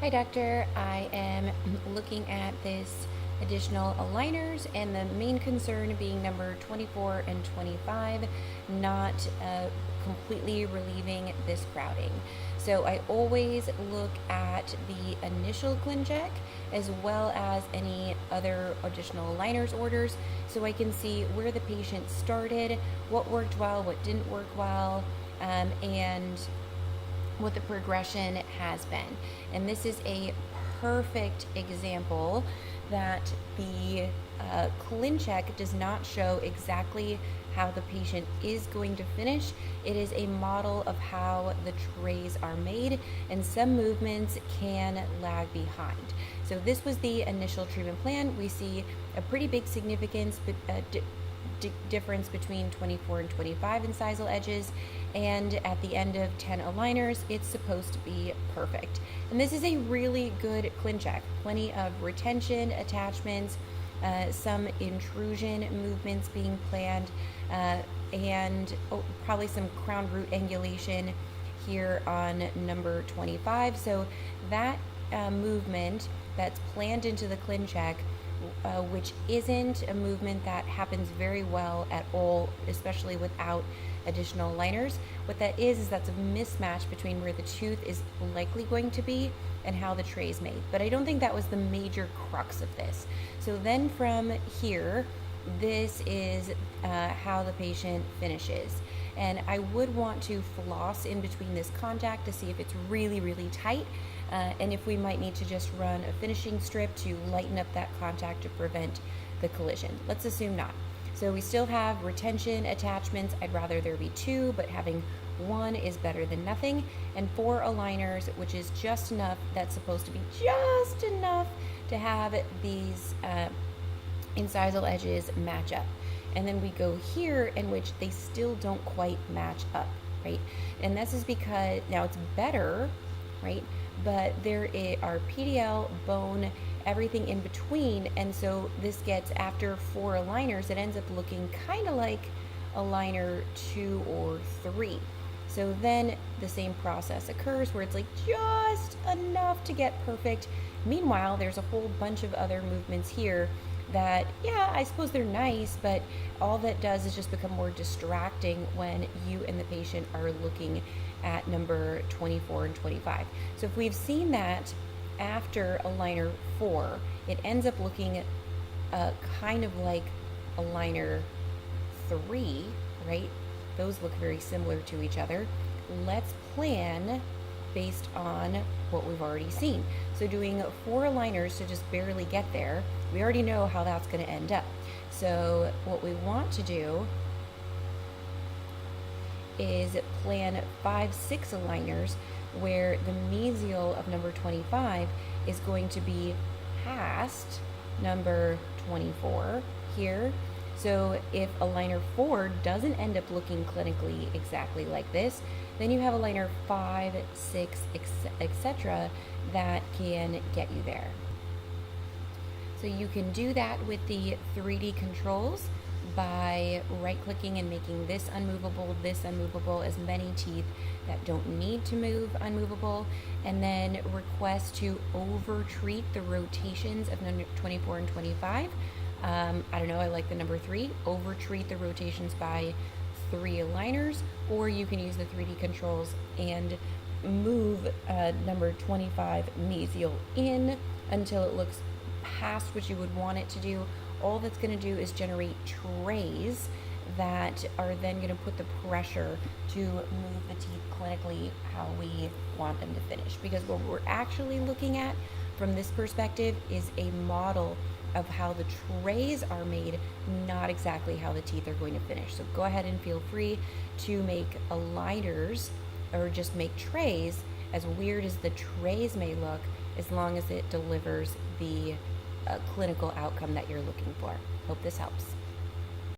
Hi, doctor. I am looking at this additional aligners, and the main concern being number 24 and 25, not completely relieving this crowding. So I always look at the initial ClinCheck as well as any other additional aligners orders so I can see where the patient started, what worked well, what didn't work well, and what the progression has been. And this is a perfect example that the ClinCheck does not show exactly how the patient is going to finish. It is a model of how the trays are made, and some movements can lag behind. So this was the initial treatment plan. We see a pretty big significance difference between 24 and 25 incisal edges, and at the end of 10 aligners it's supposed to be perfect. And this is a really good ClinCheck. Plenty of retention attachments, some intrusion movements being planned, and probably some crown root angulation here on number 25. So that movement that's planned into the ClinCheck, which isn't a movement that happens very well at all, especially without additional aligners. What that is that's a mismatch between where the tooth is likely going to be and how the tray is made. But I don't think that was the major crux of this. So then from here, this is how the patient finishes. And I would want to floss in between this contact to see if it's really, really tight, and if we might need to just run a finishing strip to lighten up that contact to prevent the collision. Let's assume not. So we still have retention attachments. I'd rather there be 2, but having 1 is better than nothing. And 4 aligners, which is just enough. That's supposed to be just enough to have these incisal edges match up. And then we go here, in which they still don't quite match up, right? And this is because now it's better, right? But there are PDL, bone, everything in between, and so this gets, after 4 aligners, it ends up looking kind of like aligner 2 or 3. So then the same process occurs where it's like just enough to get perfect. Meanwhile, there's a whole bunch of other movements here that, yeah, I suppose they're nice, but all that does is just become more distracting when you and the patient are looking at number 24 and 25. So if we've seen that after aligner 4, it ends up looking kind of like aligner 3, right? Those look very similar to each other. Let's plan based on what we've already seen. So doing 4 aligners to just barely get there, we already know how that's going to end up. So what we want to do is plan 5, 6 aligners where the mesial of number 25 is going to be past number 24 here. So if aligner 4 doesn't end up looking clinically exactly like this, then you have aligner 5, 6, etc. that can get you there. So you can do that with the 3D controls by right-clicking and making this unmovable, as many teeth that don't need to move unmovable, and then request to over-treat the rotations of number 24 and 25. I don't know, I like the number 3. Over-treat the rotations by 3 aligners, or you can use the 3D controls and move number 25 mesial in until it looks past what you would want it to do. All that's going to do is generate trays that are then going to put the pressure to move the teeth clinically how we want them to finish. Because what we're actually looking at from this perspective is a model of how the trays are made, not exactly how the teeth are going to finish. So go ahead and feel free to make aligners or just make trays, as weird as the trays may look, as long as it delivers the clinical outcome that you're looking for. Hope this helps.